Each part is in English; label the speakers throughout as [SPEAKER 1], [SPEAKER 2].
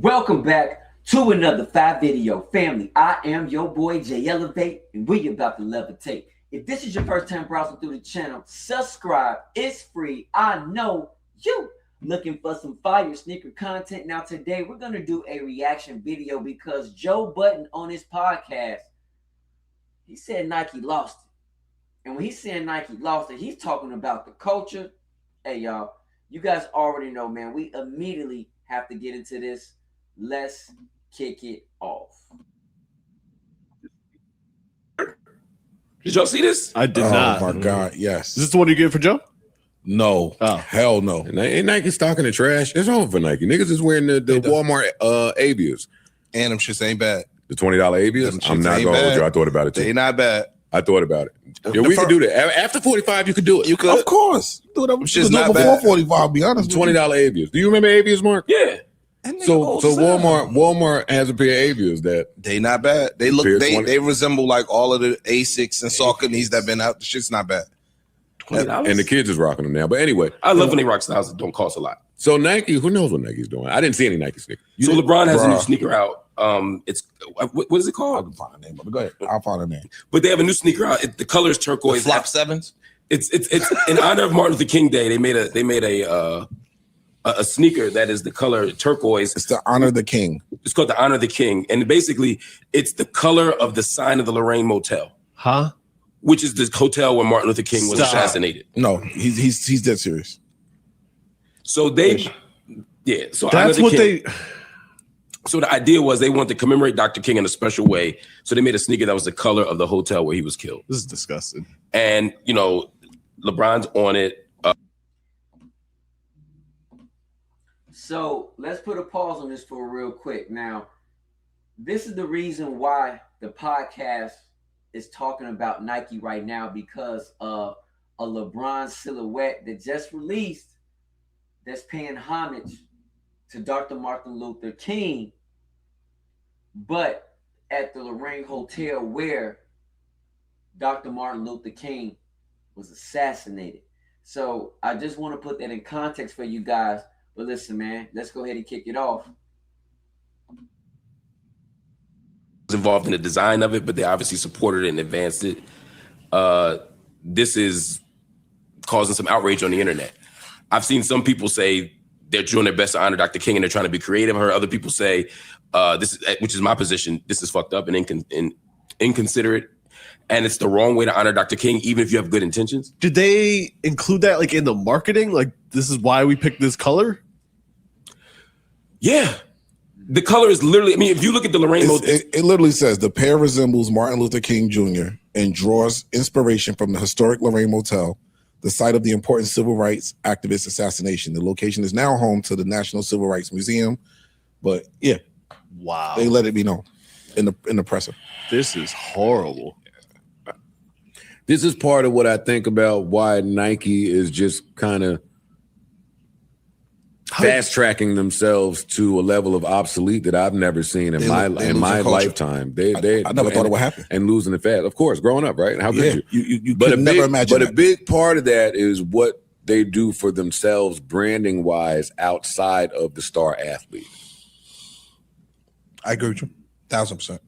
[SPEAKER 1] Welcome back to another 5 video family. I am your boy Jay Elevate, and we about to levitate. If this is your first time browsing through the channel, subscribe. It's free. I know you looking for some fire sneaker content. Now today we're gonna do a reaction video because Joe Budden on his podcast, he said Nike lost it. And when he's saying Nike lost it, he's talking about the culture. Hey y'all, you guys already know, man. We immediately have to get into this. Let's kick it off.
[SPEAKER 2] Did y'all see this?
[SPEAKER 3] I did not.
[SPEAKER 4] Oh my God, yes.
[SPEAKER 3] Is this the one you get for Joe?
[SPEAKER 4] No.
[SPEAKER 3] Oh.
[SPEAKER 4] Hell no.
[SPEAKER 5] And ain't Nike stocking the trash? It's over for Nike. Niggas is wearing the Walmart Avias.
[SPEAKER 6] And them shits ain't bad.
[SPEAKER 5] The $20 Avias? I'm not going to hold you. I thought about it too.
[SPEAKER 6] They not bad.
[SPEAKER 5] I thought about it. Yeah, we could do that. After 45, you could do it.
[SPEAKER 6] You could.
[SPEAKER 4] Of course. Do it
[SPEAKER 6] Shit's
[SPEAKER 4] not
[SPEAKER 6] not
[SPEAKER 4] before
[SPEAKER 6] bad.
[SPEAKER 4] 45, be honest.
[SPEAKER 5] $20 Avias. Do you remember Avias, Mark?
[SPEAKER 2] Yeah.
[SPEAKER 5] So Walmart has a pair of Avias that
[SPEAKER 6] They not bad. They look
[SPEAKER 5] Pair
[SPEAKER 6] they
[SPEAKER 5] 20.
[SPEAKER 6] they resemble like all of the Asics and Sauconys that been out. The shit's not bad.
[SPEAKER 2] $20.
[SPEAKER 5] and the kids is rocking them now. But anyway,
[SPEAKER 2] I love when they rock styles that don't cost a lot.
[SPEAKER 5] so Nike, who knows what Nike's doing? I didn't see any Nike sneakers.
[SPEAKER 2] So LeBron has a new
[SPEAKER 4] Bruh.
[SPEAKER 2] sneaker out. It's what is it
[SPEAKER 4] I
[SPEAKER 2] called?
[SPEAKER 4] can find a name, but go ahead. I'll find a name.
[SPEAKER 2] But they have a new sneaker out. The color is
[SPEAKER 6] The
[SPEAKER 2] turquoise.
[SPEAKER 6] flop sevens.
[SPEAKER 2] It's in honor of Martin Luther King Day. They made a sneaker that is the color turquoise.
[SPEAKER 4] It's to honor the king.
[SPEAKER 2] It's called the Honor of the King, and basically it's the color of the sign of the Lorraine Motel,
[SPEAKER 3] Huh?
[SPEAKER 2] which is the hotel where Martin Luther King was
[SPEAKER 3] Stop.
[SPEAKER 2] assassinated.
[SPEAKER 4] No, he's dead serious.
[SPEAKER 2] So they, yeah. So Honor
[SPEAKER 3] That's
[SPEAKER 2] the
[SPEAKER 3] what
[SPEAKER 2] King.
[SPEAKER 3] they.
[SPEAKER 2] So the idea was they wanted to commemorate Dr. King in a special way. So they made a sneaker that was the color of the hotel where he was killed.
[SPEAKER 3] This is disgusting.
[SPEAKER 2] And, you know, LeBron's on it.
[SPEAKER 1] So let's put a pause on this for real quick. Now, this is the reason why the podcast is talking about Nike right now, because of a LeBron silhouette that just released that's paying homage to Dr. Martin Luther King, but at the Lorraine Hotel where Dr. Martin Luther King was assassinated. So I just want to put that in context for you guys. But listen, man, let's go ahead and kick it off.
[SPEAKER 2] Was involved in the design of it, but they obviously supported it and advanced it. This is causing some outrage on the internet. I've seen some people say they're doing their best to honor Dr. King and they're trying to be creative. I heard other people say, which is my position, this is fucked up and inconsiderate, and it's the wrong way to honor Dr. King, even if you have good intentions.
[SPEAKER 3] Did they include that like in the marketing? Like this is why we picked this color?
[SPEAKER 2] Yeah. The color is literally, I mean, if you look at the Lorraine Motel,
[SPEAKER 4] It literally says the pair resembles Martin Luther King Jr. and draws inspiration from the historic Lorraine Motel, the site of the important civil rights activist assassination. The location is now home to the National Civil Rights Museum. But yeah,
[SPEAKER 3] Wow.
[SPEAKER 4] they let it be known in the presser.
[SPEAKER 3] This is horrible.
[SPEAKER 5] This is part of what I think about why Nike is just kind of fast tracking themselves to a level of obsolete that I've never seen in my
[SPEAKER 6] losing culture.
[SPEAKER 5] lifetime.
[SPEAKER 4] I never thought it would happen.
[SPEAKER 5] And losing it fast, of course, growing up, right? How could you?
[SPEAKER 4] You could never imagine.
[SPEAKER 5] But a big part of that is what they do for themselves, branding wise, outside of the star athlete.
[SPEAKER 6] I agree with you. 1000%.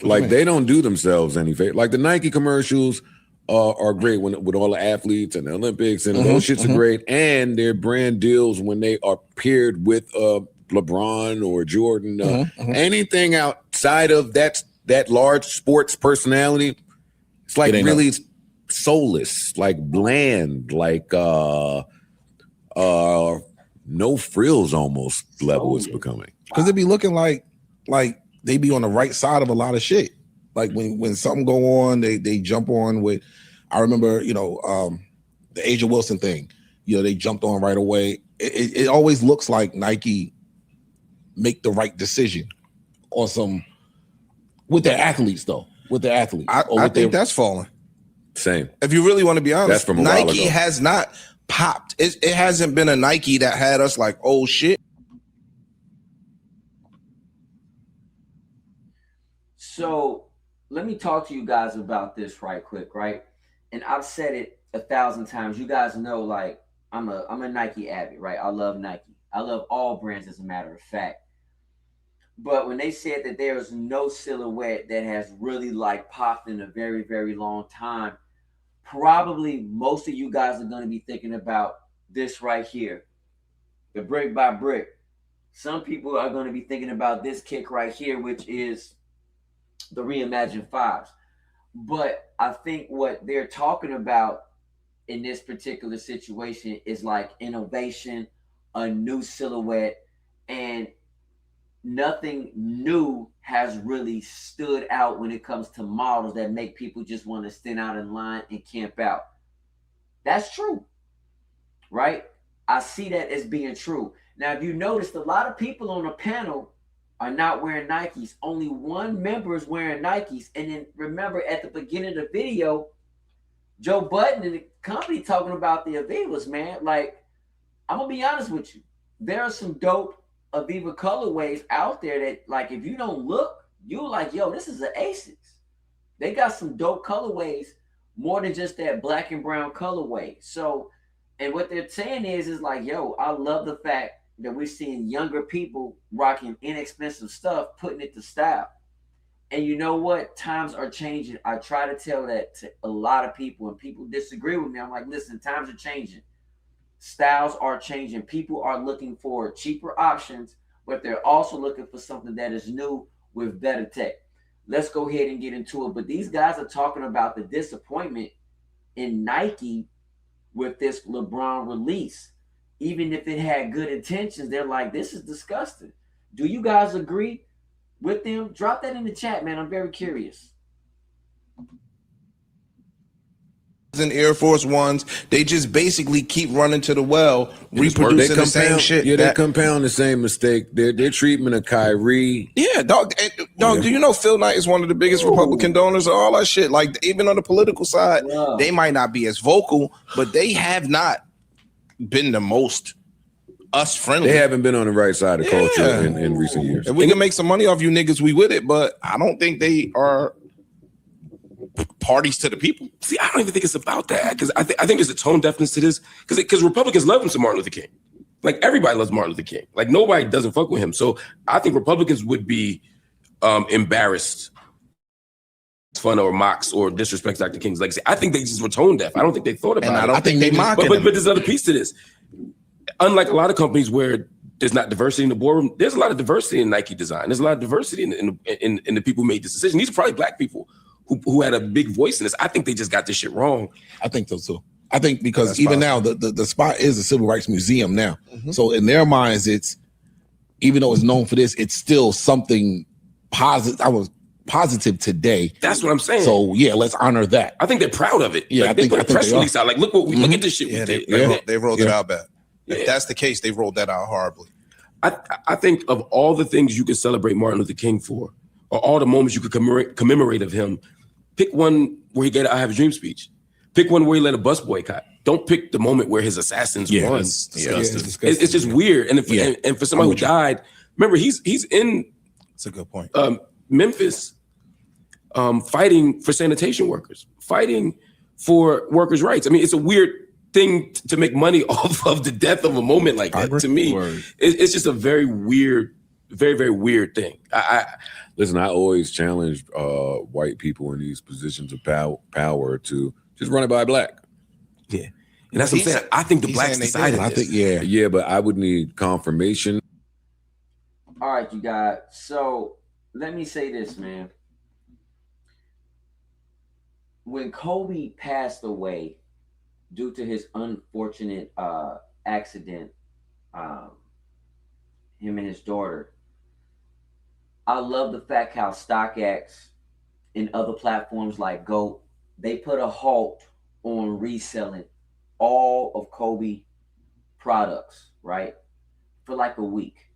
[SPEAKER 5] Like they don't do themselves any favor. Like the Nike commercials are great with all the athletes and the Olympics and those shits are great. And their brand deals when they are paired with LeBron or Jordan. Anything outside of that large sports personality, it's like really soulless, like bland, like no frills almost level it's becoming.
[SPEAKER 4] Because they be looking like they be on the right side of a lot of shit. Like when something go on, they jump on with. I remember, the Asia Wilson thing. They jumped on right away. It always looks like Nike make the right decision on some with their athletes though. With their athletes,
[SPEAKER 6] I think that's falling.
[SPEAKER 5] Same.
[SPEAKER 6] If you really want to be honest,
[SPEAKER 5] That's from a while
[SPEAKER 6] Nike
[SPEAKER 5] ago.
[SPEAKER 6] has not popped. It hasn't been a Nike that had us like, oh shit.
[SPEAKER 1] So let me talk to you guys about this right quick, right? And I've said it 1,000 times. You guys know, like, I'm a Nike addict, right? I love Nike. I love all brands, as a matter of fact. But when they said that there is no silhouette that has really like popped in a very, very long time, probably most of you guys are going to be thinking about this right here, the brick by brick. Some people are going to be thinking about this kick right here, which is the reimagined fives. But I think what they're talking about in this particular situation is like innovation, a new silhouette, and nothing new has really stood out when it comes to models that make people just want to stand out in line and camp out. That's true, right? I see that as being true. Now, if you noticed, a lot of people on the panel are not wearing Nikes. Only one member is wearing Nikes. And then remember at the beginning of the video, Joe Budden and the company talking about the Avivas, man. Like, I'm going to be honest with you. There are some dope Aviva colorways out there that, like, if you don't look, you're like, yo, this is an Asics. They got some dope colorways more than just that black and brown colorway. So, and what they're saying is like, yo, I love the fact that we're seeing younger people rocking inexpensive stuff, putting it to style. And you know what? Times are changing. I try to tell that to a lot of people, and people disagree with me. I'm like, listen, times are changing. Styles are changing. People are looking for cheaper options, but they're also looking for something that is new with better tech. Let's go ahead and get into it. But these guys are talking about the disappointment in Nike with this LeBron release. Even if it had good intentions, they're like, this is disgusting. Do you guys agree with them? Drop that in the chat, man. I'm very curious.
[SPEAKER 6] And Air Force Ones, they just basically keep running to the well, reproducing the same shit.
[SPEAKER 5] Yeah, they compound the same mistake. Their treatment of Kyrie.
[SPEAKER 6] Yeah, dog. Do you know Phil Knight is one of the biggest Republican donors of all that shit? Like, even on the political side, they might not be as vocal, but they have not been the most us friendly.
[SPEAKER 5] They haven't been on the right side of culture in recent years.
[SPEAKER 6] If we can make some money off you niggas, we with it, but I don't think they are parties to the people.
[SPEAKER 2] See, I don't even think it's about that, because I think there's a tone deafness to this, because Republicans love him some Martin Luther King. Like, everybody loves Martin Luther King. Like, nobody doesn't fuck with him. So I think Republicans would be embarrassed, fun or mocks or disrespect Dr. King's legacy. I think they just were tone deaf. I don't think they thought about it.
[SPEAKER 6] I think they mock
[SPEAKER 2] but there's another piece to this. Unlike a lot of companies where there's not diversity in the boardroom, there's a lot of diversity in Nike design. There's a lot of diversity in the people who made this decision. These are probably black people who had a big voice in this. I think they just got this shit wrong.
[SPEAKER 6] I think so too. I think because even now the spot is a civil rights museum now. Mm-hmm. So in their minds, it's, even though it's known for this, it's still something positive. I was positive today.
[SPEAKER 2] That's what I'm saying.
[SPEAKER 6] So yeah, let's honor that.
[SPEAKER 2] I think they're proud of it.
[SPEAKER 6] Yeah,
[SPEAKER 2] like, they put a press release out. Like, look what we look at this shit.
[SPEAKER 7] They rolled it out bad. If that's the case, they rolled that out horribly.
[SPEAKER 2] I think of all the things you could celebrate Martin Luther King for, or all the moments you could commemorate of him, pick one where he gave an I Have a Dream speech. Pick one where he led a bus boycott. Don't pick the moment where his assassins won. It's just weird. And for somebody who died, remember, he's in.
[SPEAKER 7] That's a good point.
[SPEAKER 2] Memphis, fighting for sanitation workers, fighting for workers' rights. I mean, it's a weird thing to make money off of the death of a moment like that. To me, it's just a very weird, very, very weird thing.
[SPEAKER 5] Listen, I always challenge white people in these positions of power to just run it by black.
[SPEAKER 2] Yeah, and that's what I'm saying. I think the blacks decided.
[SPEAKER 5] I think, yeah, but I would need confirmation.
[SPEAKER 1] All right, you guys. So let me say this, man. When Kobe passed away due to his unfortunate accident, him and his daughter, I love the fact how StockX and other platforms like GOAT, they put a halt on reselling all of Kobe products, right? For like a week.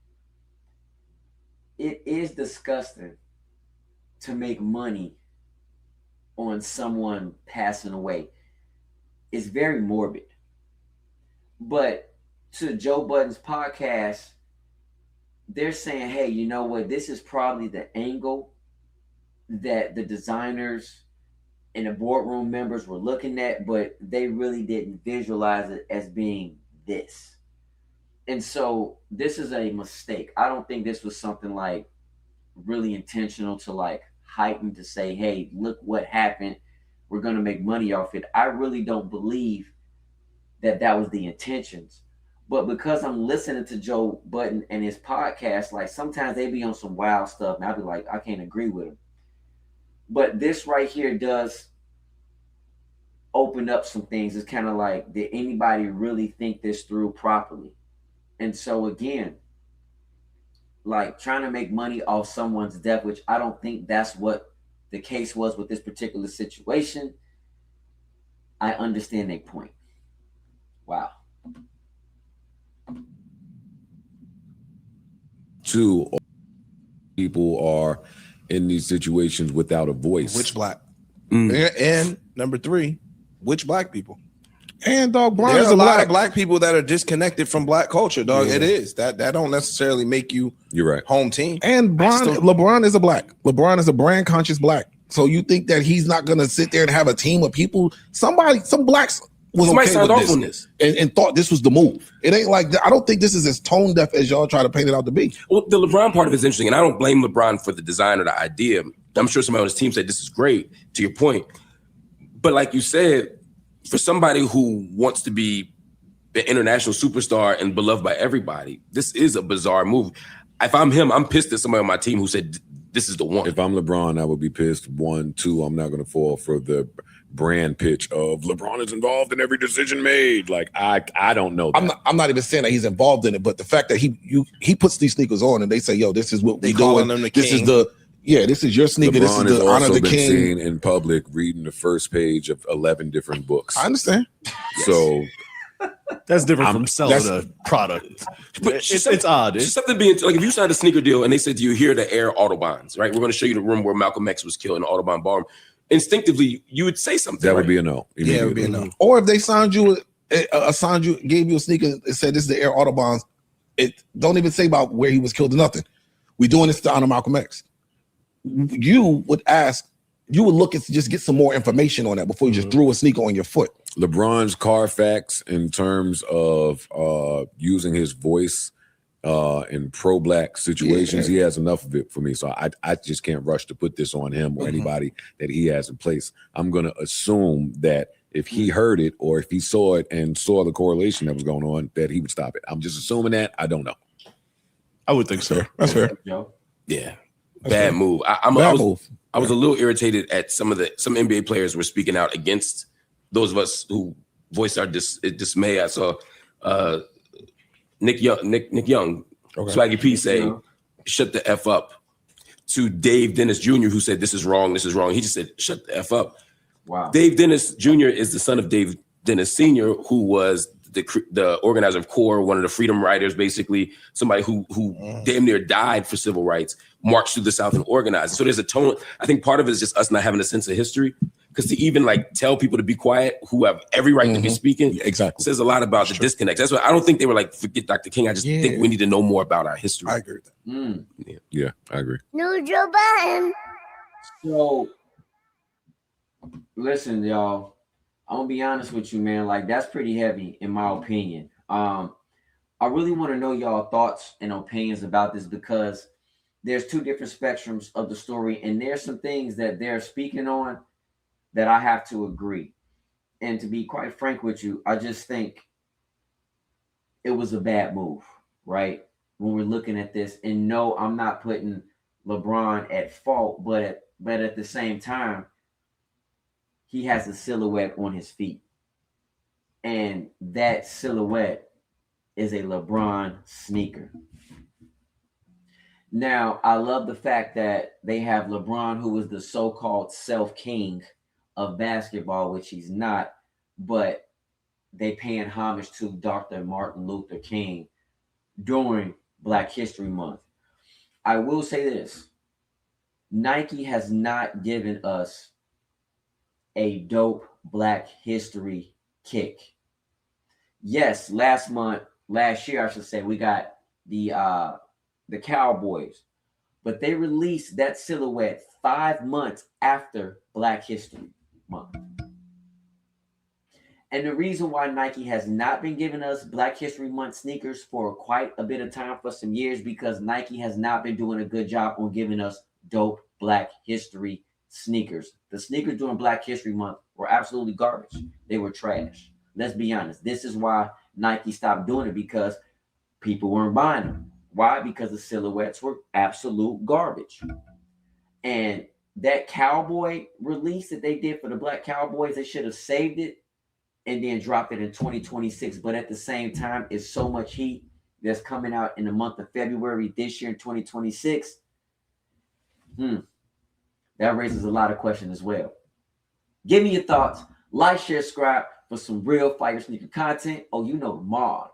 [SPEAKER 1] It is disgusting to make money on someone passing away. It's very morbid. But to Joe Budden's podcast, they're saying, hey, you know what? This is probably the angle that the designers and the boardroom members were looking at, but they really didn't visualize it as being this. And so this is a mistake. I don't think this was something like really intentional to like heighten to say, hey, look what happened. We're going to make money off it. I really don't believe that that was the intentions. But because I'm listening to Joe Budden and his podcast, like sometimes they be on some wild stuff, and I'll be like, I can't agree with him. But this right here does open up some things. It's kind of like, did anybody really think this through properly? And so again, like trying to make money off someone's death, which I don't think that's what the case was with this particular situation. I understand their point. Wow.
[SPEAKER 5] Two people are in these situations without a voice.
[SPEAKER 7] Which black? And number 3, which black people?
[SPEAKER 6] And dog, Bron
[SPEAKER 7] There's
[SPEAKER 6] is
[SPEAKER 7] a lot
[SPEAKER 6] black.
[SPEAKER 7] of black people that are disconnected from black culture, dog.
[SPEAKER 6] Yeah.
[SPEAKER 7] It is. That don't necessarily make you
[SPEAKER 5] You're right.
[SPEAKER 7] home team.
[SPEAKER 6] And LeBron is a black. LeBron is a brand conscious black. So you think that he's not gonna sit there and have a team of people? Some blacks was
[SPEAKER 2] Somebody
[SPEAKER 6] okay
[SPEAKER 2] signed
[SPEAKER 6] with
[SPEAKER 2] off on
[SPEAKER 6] this and thought this was the move. It ain't like that. I don't think this is as tone deaf as y'all try to paint it out to be.
[SPEAKER 2] Well, the LeBron part of it is interesting, and I don't blame LeBron for the design or the idea. I'm sure somebody on his team said this is great, to your point. But like you said, for somebody who wants to be an international superstar and beloved by everybody, this is a bizarre move. If I'm him, I'm pissed at somebody on my team who said this is the one.
[SPEAKER 5] If I'm LeBron, I would be pissed. 1, 2, I'm not going to fall for the brand pitch of LeBron is involved in every decision made. Like I don't know that.
[SPEAKER 6] I'm not even saying that he's involved in it, but the fact that he puts these sneakers on and they say, "Yo, this is what we
[SPEAKER 7] calling
[SPEAKER 6] doing.
[SPEAKER 7] him the
[SPEAKER 6] This
[SPEAKER 7] king.
[SPEAKER 6] is this is your sneaker.
[SPEAKER 5] LeBron
[SPEAKER 6] this
[SPEAKER 5] has
[SPEAKER 6] is the honor
[SPEAKER 5] also
[SPEAKER 6] of the
[SPEAKER 5] been
[SPEAKER 6] king."
[SPEAKER 5] seen in public reading the first page of 11 different books.
[SPEAKER 6] I understand.
[SPEAKER 5] So
[SPEAKER 3] That's different from selling
[SPEAKER 6] that's-
[SPEAKER 3] a product.
[SPEAKER 2] But
[SPEAKER 3] It's odd.
[SPEAKER 2] It's something being like if you signed a sneaker deal and they said to you, here are the Air Autobahns, right? We're going to show you the room where Malcolm X was killed in the Autobahn bomb. Instinctively, you would say something.
[SPEAKER 5] that would
[SPEAKER 2] right?
[SPEAKER 5] be a no.
[SPEAKER 7] Yeah, it would be a
[SPEAKER 5] immediately.
[SPEAKER 7] no.
[SPEAKER 6] Or if they signed you, gave you a sneaker and said this is the Air Autobahns, it don't even say about where he was killed or nothing. We doing this to honor Malcolm X. You would look at just get some more information on that before you just threw a sneaker on your foot.
[SPEAKER 5] LeBron's Carfax in terms of using his voice in pro-black situations, he has enough of it for me. So I just can't rush to put this on him or anybody that he has in place. I'm going to assume that if he heard it or if he saw it and saw the correlation that was going on, that he would stop it. I'm just assuming that. I don't know.
[SPEAKER 3] I would think so.
[SPEAKER 6] That's fair.
[SPEAKER 1] Joe?
[SPEAKER 2] Yeah. Bad move. I was a little irritated at some NBA players were speaking out against those of us who voiced our dismay. I saw Nick Young, Swaggy P say, shut the F up, to Dave Dennis Jr., who said, this is wrong. He just said, shut the F up.
[SPEAKER 1] Wow.
[SPEAKER 2] Dave Dennis Jr. is the son of Dave Dennis Sr., who was the organizer of CORE, one of the freedom riders, basically somebody who damn near died for civil rights, marched through the South and organized. So there's a tone. I think part of it is just us not having a sense of history, because to even like tell people to be quiet who have every right to be speaking,
[SPEAKER 6] Exactly,
[SPEAKER 2] says a lot about the disconnects. That's why I don't think they were like, forget Dr. King. I just think we need to know more about our history.
[SPEAKER 7] I agree with that.
[SPEAKER 5] Yeah, I agree.
[SPEAKER 8] No Joe Budden.
[SPEAKER 1] So, listen, y'all. I'm gonna be honest with you, man. Like that's pretty heavy, in my opinion. I really want to know y'all thoughts and opinions about this, because there's two different spectrums of the story, and there's some things that they're speaking on that I have to agree. And to be quite frank with you, I just think it was a bad move, right? When we're looking at this, and no, I'm not putting LeBron at fault, but at the same time, he has a silhouette on his feet. And that silhouette is a LeBron sneaker. Now, I love the fact that they have LeBron, who is the so-called self-king of basketball, which he's not, but they paying homage to Dr. Martin Luther King during Black History Month. I will say this. Nike has not given us a dope Black history kick. Yes, last year, I should say, we got the Cowboys, but they released that silhouette 5 months after Black History Month. And the reason why Nike has not been giving us Black History Month sneakers for quite a bit of time, for some years, because Nike has not been doing a good job on giving us dope Black History sneakers. The sneakers during Black History Month were absolutely garbage. They were trash. Let's be honest. This is why Nike stopped doing it, because people weren't buying them. Why? Because the silhouettes were absolute garbage. And that cowboy release that they did for the Black Cowboys, they should have saved it and then dropped it in 2026. But at the same time, it's so much heat that's coming out in the month of February this year in 2026. That raises a lot of questions as well. Give me your thoughts. Like, share, subscribe for some real fire sneaker content. Oh, you know the mod.